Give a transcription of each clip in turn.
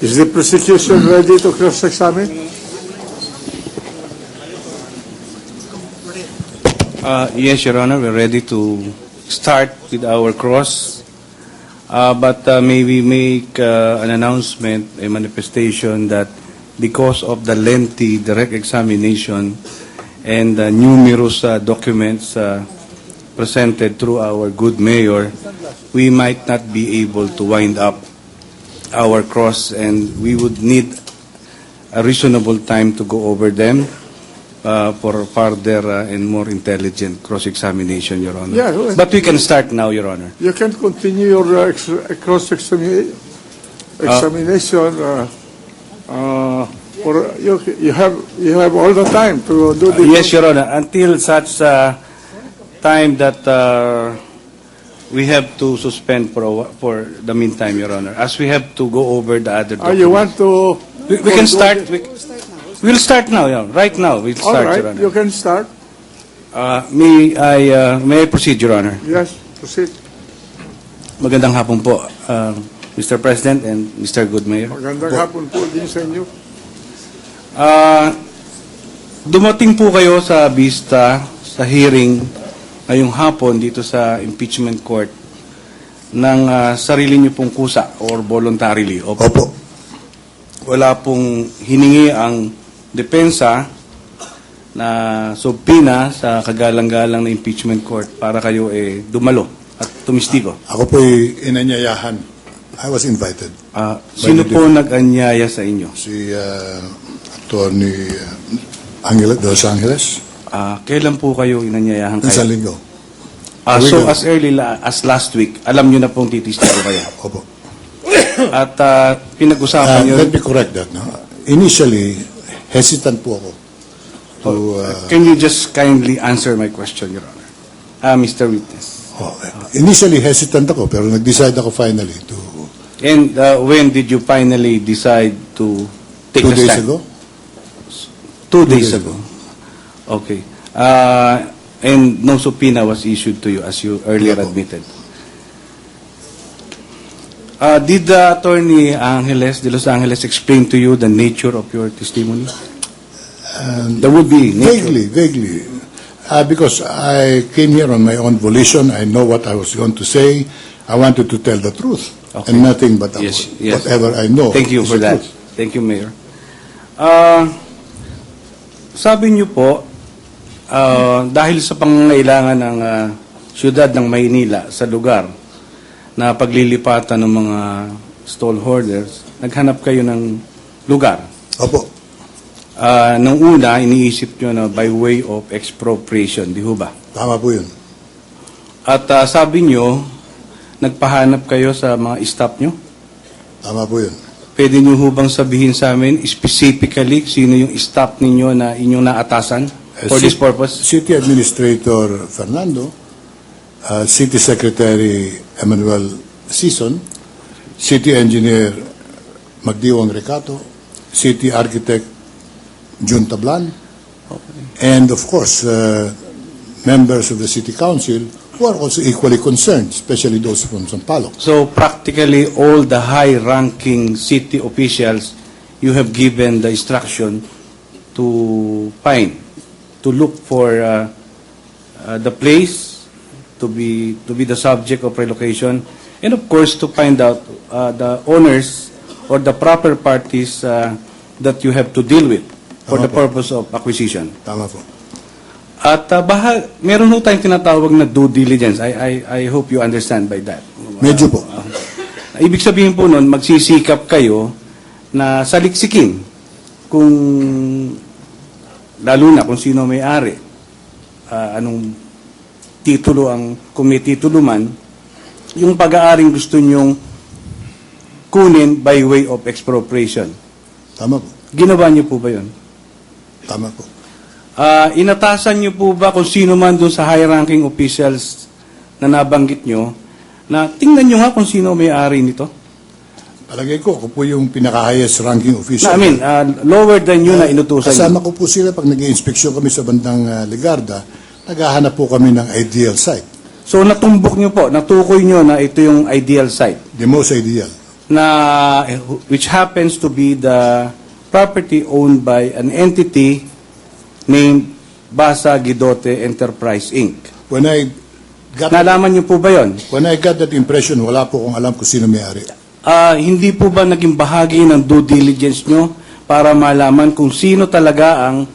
Is the prosecution ready to cross-examine? Yes, Your Honor, we're ready to start with our cross. But may we make an announcement, a manifestation that because of the lengthy direct examination and numerous documents presented through our good mayor, we might not be able to wind up our cross, and we would need a reasonable time to go over them for further and more intelligent cross-examination, Your Honor. Yeah, well, But we can start now, Your Honor. You can continue your cross-examination. Or you have all the time to do the Yes, Your Honor, until such time that we have to suspend for the meantime, Your Honor, as we have to go over the other documents. you want to... We can start. We'll start now, Your Honor. Right now, we'll All start, right, Your Honor. you can start. May I proceed, Your Honor? Yes, proceed. Magandang hapon po, Mr. President and Mr. Good Mayor. Magandang hapon po din sa inyo. Dumating po kayo sa vista, sa hearing ngayong hapon dito sa impeachment court ng sarili niyo pong kusa or voluntarily. Opo. Wala pong hiningi ang depensa na subpina sa kagalang-galang na impeachment court para kayo dumalo at tumistigo. Ako po'y inanyayahan. I was invited. Sino po nag-anyaya sa inyo? Si Attorney Angela de Los Angeles. Kailan po kayo inanyayahan kayo? Isang linggo. So as early as last week, alam nyo na pong titistigo kayo. Opo. At pinag-usapan nyo... Let me correct that. No? Initially, hesitant po ako. Can you just kindly answer my question, Your Honor? Mr. Witness. Initially, hesitant ako, pero nag-decide ako finally to... And when did you finally decide to take 2 a days stand? ago. 2 days ago. Okay. And no subpoena was issued to you, as you earlier Opo. admitted. Did Attorney Angeles de Los Angeles explain to you the nature of your testimony? There would be nature. Vaguely. Because I came here on my own volition. I know what I was going to say. I wanted to tell the truth. Okay. And nothing but Yes. whatever I know. Thank you is for the that. truth. Thank you, Mayor. Sabi niyo po, dahil sa pangangailangan ng siyudad ng Maynila sa lugar na paglilipatan ng mga stallholders, naghanap kayo ng lugar. Opo. Nung una, iniisip nyo na by way of expropriation, di ho ba? Tama po yun. At sabi nyo, nagpahanap kayo sa mga staff nyo? Tama po yun. Pwede nyo ho bang sabihin sa amin specifically sino yung staff ninyo na inyong naatasan for this purpose? City Administrator Fernando, City Secretary Emmanuel Sison, City Engineer Magdiwang Recato, City Architect Jun Tablan, and of course, members of the City Council who are also equally concerned, especially those from Sampaloc. So practically all the high-ranking city officials, you have given the instruction to find, to look for the place to be the subject of relocation, and of course to find out the owners or the proper parties that you have to deal with for the purpose of acquisition. Tama po. At meron ho tayong tinatawag na due diligence. I hope you understand by that. Medyo po. Ibig sabihin po nun, magsisikap kayo na saliksikin kung lalo na kung sino may-ari, anong titulo kung may titulo man, yung pag-aaring gusto nyong kunin by way of expropriation. Tama po. Ginawa niyo po ba yun? Tama po. Inatasan niyo po ba kung sino man dun sa high-ranking officials na nabanggit nyo na tingnan nyo nga kung sino may-ari nito? Palagay ko, ako po yung pinaka-highest ranking official. I mean, lower than you na inutusan Kasama nyo. ko po sila pag nag-i-inspeksyon kami sa bandang Ligarda, naghahanap po kami ng ideal site. So natumbok nyo po, natukoy nyo na ito yung ideal site. The most ideal. which happens to be the property owned by an entity named Basa Guidote Enterprise Inc. When I got Nalaman niyo po ba yon? that impression, wala po akong alam kung sino may-ari. Hindi po ba naging bahagi ng due diligence nyo para malaman kung sino talaga ang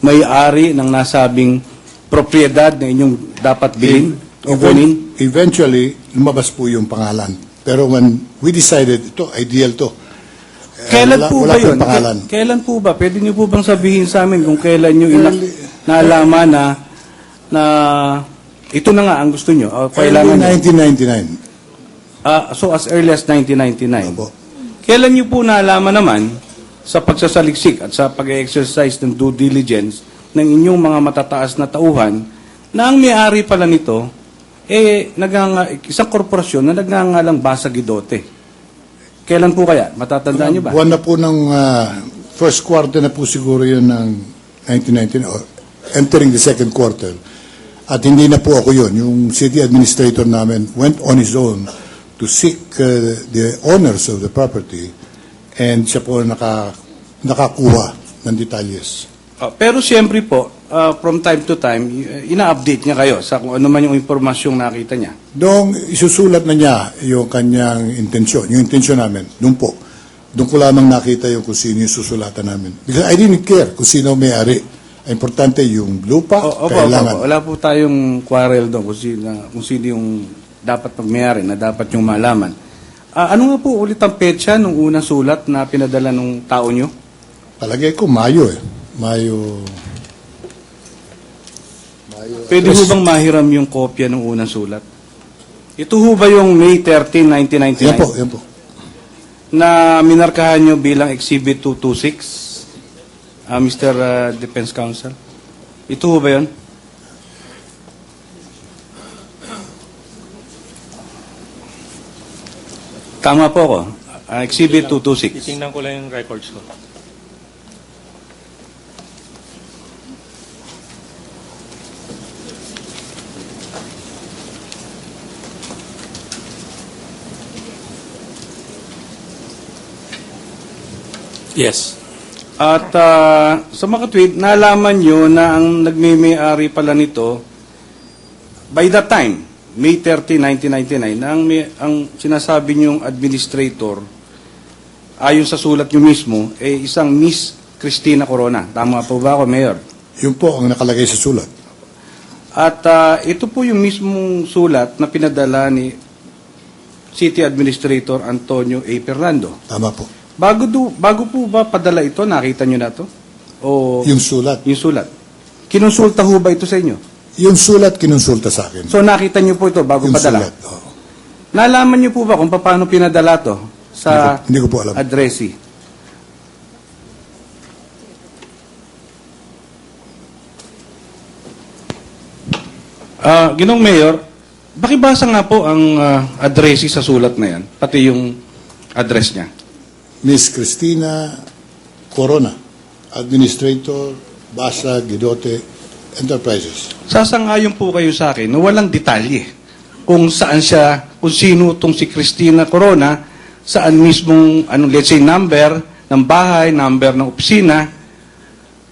may-ari ng nasabing propriedad na inyong dapat bilhin o kunin? Eventually, lumabas po yung pangalan. Pero when we decided, ito, ideal to. Kailan po wala ba yun? pong pangalan. Kailan po ba? Pwede niyo po bang sabihin sa amin kung kailan nyo naalaman na ito na nga ang gusto nyo? Early Kailangan 1999. so as early as 1999. Opo. Kailan nyo po naalaman naman sa pagsasaliksik at sa pag-exercise ng due diligence ng inyong mga matataas na tauhan na ang may-ari pala nito isang korporasyon na nagngangalang Basa Guidote? Kailan po kaya? Matatandaan nyo ba? Buwan na po ng first quarter na po siguro yun ng 1999, or entering the second quarter. At hindi na po ako yun. Yung city administrator namin went on his own to seek the owners of the property, and siya po nakakuha ng detalyes. Pero siyempre po, from time to time, ina-update niya kayo sa kung ano man yung impormasyong nakita niya. Noong isusulat na niya yung kanyang intensyon, yung intensyon namin, doon ko lamang nakita yung kung sino yung susulatan namin. Because I didn't care kung sino may-ari. Importante yung lupa, kailangan. Wala po tayong quarrel doon kung sino yung dapat pagmayari na dapat yung malaman. Ano nga po ulit ang petsa nung unang sulat na pinadala ng tao nyo? Palagay ko Mayo eh. Mayo. Pwede ho bang mahiram yung kopya ng unang sulat? Ito ho ba yung May 13, 1999? Yan po, yan po. Na minarkahan nyo bilang Exhibit 226, Mr. Defense Counsel? Ito ho ba yun? Tama po ako. Exhibit 226. Titingnan ko lang yung records ko. Yes. At sa mga tweet, nalaman nyo na ang nagmimay-ari pala nito, by that time, May 30, 1999, na ang sinasabi niyong administrator, ayon sa sulat nyo mismo, isang Miss Cristina Corona. Tama po ba ako, Mayor? Yun po ang nakalagay sa sulat. At ito po yung mismong sulat na pinadala ni City Administrator Antonio A. Fernando. Tama po. Bago po ba padala ito, nakita nyo na to? O Yung sulat. yung sulat? Kinonsulta ho ba ito sa inyo? Yung sulat kinonsulta sa akin. So nakita nyo po ito bago Yung padala? sulat. Oo. Nalaman nyo po ba kung paano pinadala to sa Hindi ko po alam. addressee? Ginong Mayor, pakibasa nga po ang addressee sa sulat na yan, pati yung address niya. Miss Cristina Corona, Administrator, Basa Guidote Enterprises. Sasangayon po kayo sa akin na walang detalye kung saan siya, kung sino itong si Cristina Corona, saan mismong, let's say, number ng bahay, number ng opisina,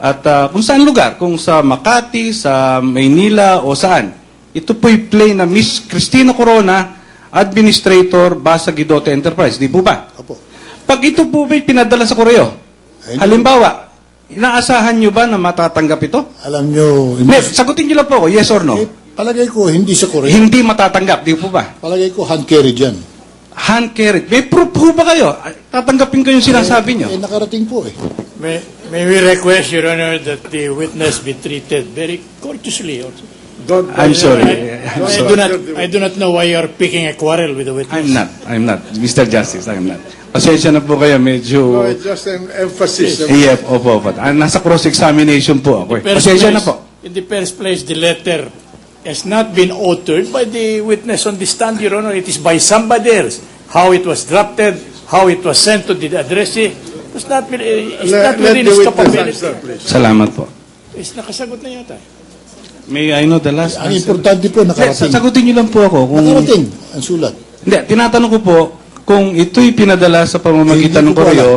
at kung saan lugar, kung sa Makati, sa Maynila, o saan. Ito po'y plain na Miss Cristina Corona, Administrator, Basa Guidote Enterprise. Di po ba? Opo. Pag ito po ba'y pinadala sa koreo, Ay, halimbawa, inaasahan nyo ba na matatanggap ito? Alam nyo, Sagutin nyo lang po ako, yes or no? palagay ko hindi sa Korea. Hindi matatanggap, di po ba? Palagay ko hand carry dyan. Hand carried. May proof po ba kayo? Tatanggapin ko yung sinasabi nyo. Nakarating po eh. May we request, Your Honor, that the witness be treated very courteously also. I'm sorry. I do not know why you are picking a quarrel with the witness. I'm not. Mr. Justice, I'm not. Pasensya na po kayo, medyo... No, it's just an emphasis. Yeah, opo. Nasa cross-examination po ako. Pasensya na po. In the first place, the letter has not been authored by the witness on the stand, Your Honor. It is by somebody else. How it was drafted, how it was sent to the addressee, it's not within his capability. Salamat po. It's nakasagot na yata. May I know the last Ang answer? importante po, nakarating. Sagutin niyo lang po ako. Kung... Nakarating ang sulat. Hindi, tinatanong ko po kung ito'y pinadala sa pamamagitan Hindi ng ko po koreo,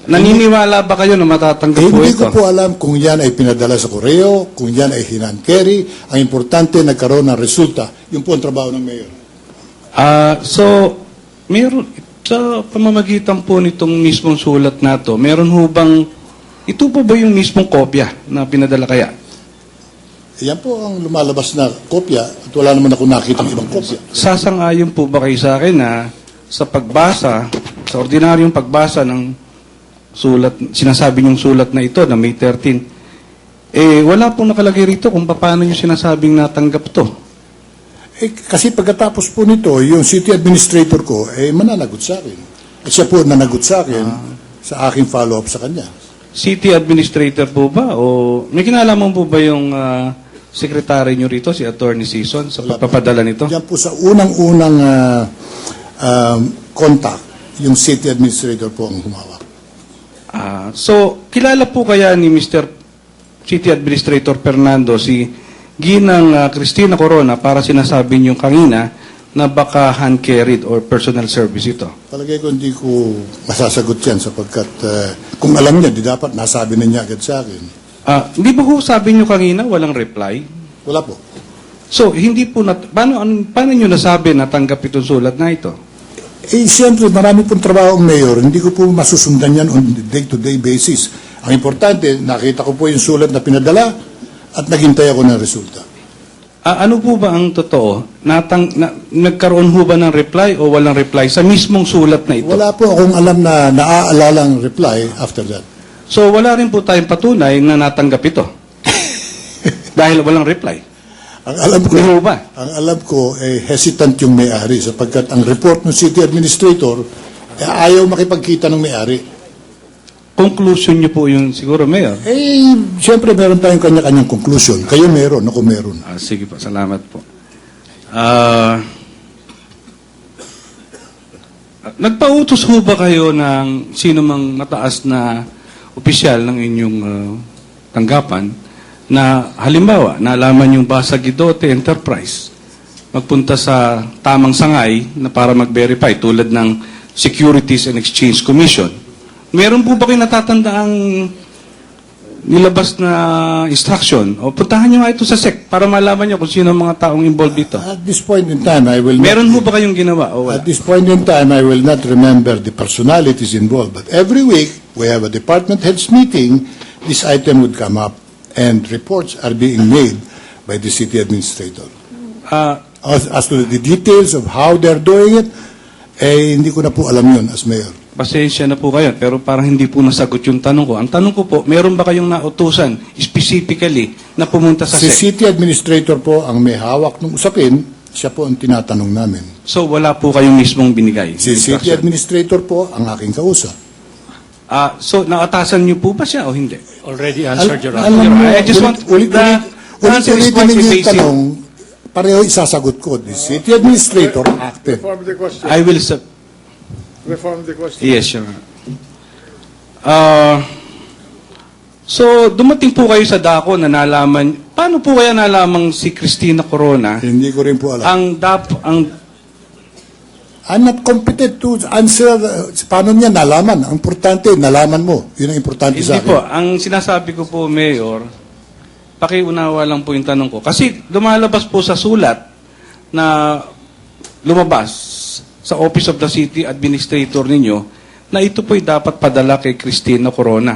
naniniwala ba kayo na matatanggap po Hindi ito? ko po alam kung yan ay pinadala sa koreo, kung yan ay hand carry. Ang importante, nagkaroon ng resulta. Yun po ang trabaho ng mayor. So, meron, sa pamamagitan po nitong mismong sulat na to, meron ho bang, ito po ba yung mismong kopya na pinadala kaya? Yan po ang lumalabas na kopya at wala naman ako nakita ng ibang kopya. Sasang-ayon po ba kayo sa akin na sa pagbasa, sa ordinaryong pagbasa ng sulat, sinasabi niyong sulat na ito na May 13, wala pong nakalagay rito kung paano niyo sinasabing natanggap to. Kasi pagkatapos po nito, yung city administrator ko, mananagot sa akin. At siya po nanagot sa akin sa aking follow-up sa kanya. City administrator po ba? O may kinalaman po ba yung secretary niyo rito, si Attorney Season, sa pagpapadala nito? Diyan po sa unang-unang contact, yung city administrator po ang humawak. So, kilala po kaya ni Mr. City Administrator Fernando si Ginang Cristina Corona para sinasabi niyo kanina na baka hand-carried or personal service ito? Palagay ko hindi ko masasagot yan sapagkat kung alam niya, di dapat nasabi na niya agad sa akin. Hindi ba ho sabi niyo kanina walang reply? Wala po. So, hindi po, paano niyo nasabi na tanggap itong sulat na ito? Siyempre, marami pong trabaho ang mayor. Hindi ko po masusundan yan on day-to-day basis. Ang importante, nakita ko po yung sulat na pinadala at naghintay ako ng resulta. Ano po ba ang totoo? Nagkaroon ho ba ng reply o walang reply sa mismong sulat na ito? Wala po akong alam na naaalalang reply after that. So, wala rin po tayong patunay na natanggap ito. Dahil walang reply. Ang alam ko, Hindi ho ba? hesitant yung may-ari sapagkat ang report ng city administrator ayaw makipagkita ng may-ari. Conclusion niyo po yun siguro, Mayor. Siyempre meron tayong kanya-kanyang conclusion. Kayo meron, ako meron. Sige po, salamat po. Nagpautos ho ba kayo ng sino mang mataas na opisyal ng inyong tanggapan na halimbawa, nalaman yung Basa Guidote Enterprise magpunta sa tamang sangay na para mag-verify tulad ng Securities and Exchange Commission? Meron po ba kayo natatandaang nilabas na instruction? O puntahan nyo nga ito sa SEC para malaman nyo kung sino ang mga taong involved dito. At this point in time, I will Meron not, po ba kayong ginawa o wala? At this point in time, I will not remember the personalities involved. But every week, we have a department heads meeting. This item would come up, and reports are being made by the city administrator. As to the details of how they're doing it, hindi ko na po alam yun as mayor. Pasensya na po kayo, pero parang hindi po nasagot yung tanong ko. Ang tanong ko po, meron ba kayong nautusan specifically na pumunta sa Si SEC? city administrator po ang may hawak ng usapin, siya po ang tinatanong namin. So wala po kayong mismong binigay? Si city instruction? administrator po ang aking kausap. So naatasan niyo po ba siya o hindi? Already answered, Your Alam Honor. mo, I just want the answer is ulit-ulitin quite ninyo yung evasive. tanong, pareho isasagot ko. The city administrator acted. Reform the question. I will Reform the question. Yes, sure. So, dumating po kayo sa dako na nalaman, paano po kaya nalamang si Cristina Corona Hindi ko rin po alam. I'm not competent to answer paano niya nalaman. Ang importante, nalaman mo. Yun ang importante sa Hindi akin. po, ang sinasabi ko po, Mayor, pakiunawa lang po yung tanong ko. Kasi lumalabas po sa sulat na lumabas sa Office of the City Administrator ninyo na ito po'y dapat padala kay Cristina Corona.